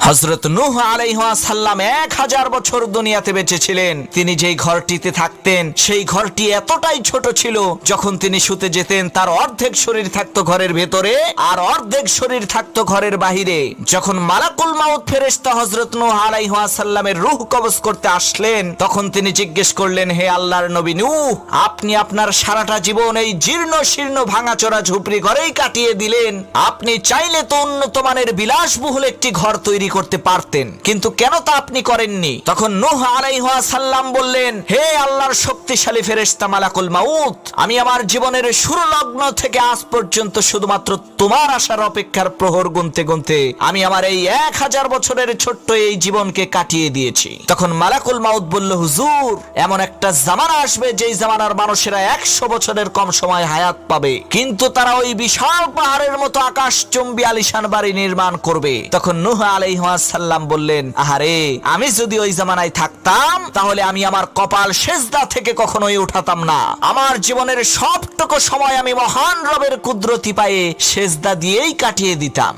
হযরত নূহ আলাইহিস সালাম 1000 বছর দুনিয়াতে বেঁচে ছিলেন। তিনি যেই ঘরটিতে থাকতেন সেই ঘরটি এতটাই ছোট ছিল, যখন তিনি শুতে যেতেন তার অর্ধেক শরীর থাকতো ঘরের ভেতরে আর অর্ধেক শরীর থাকতো ঘরের বাহিরে। যখন মালাকুল মাউত ফেরেশতা হযরত নূহ আলাইহিস সালামের রূহ কবজ করতে আসলেন, তখন তিনি জিজ্ঞেস করলেন, হে আল্লাহর নবী নূহ, আপনি আপনার সারাটা জীবন এই জীর্ণ শীর্ণ ভাঙাচোরা ঝুপড়ি ঘরেই কাটিয়ে দিলেন। আপনি চাইলে তো উন্নত মানের বিলাসবহুল একটি ঘর তৈরি করতে পারতেন, কিন্তু কেন তা আপনি করেননি? তখন নূহ আলাইহিস সালাম বললেন, হে আল্লাহর শক্তিশালী ফেরেশতা মালাকুল মাউত, আমি আমার জীবনের শুরু লগ্ন থেকে আজ পর্যন্ত শুধুমাত্র তোমার আসার অপেক্ষার প্রহর গুনতে গুনতে আমি আমার এই 1000 বছরের ছোট্ট এই জীবনকে কাটিয়ে দিয়েছি। তখন মালাকুল মাউত বলল, হুজুর, এমন একটা জামানা আসবে যেই জামানার মানুষেরা 100 বছরের কম সময় হায়াত পাবে, কিন্তু তারা ওই বিশাল পাহাড়ের মতো আকাশচুম্বী আলিশান বাড়ি নির্মাণ করবে। তখন নূহ আলাইহিস সালাম বললেন, আহারে, আমি যদি ওই জামানায় থাকতাম তাহলে আমি আমার কপাল সেজদা থেকে কখনোই উঠাতাম না। আমার জীবনের সবটুকু সময় আমি মহান রবের কুদরতি পায়ে সেজদা দিয়েই কাটিয়ে দিতাম।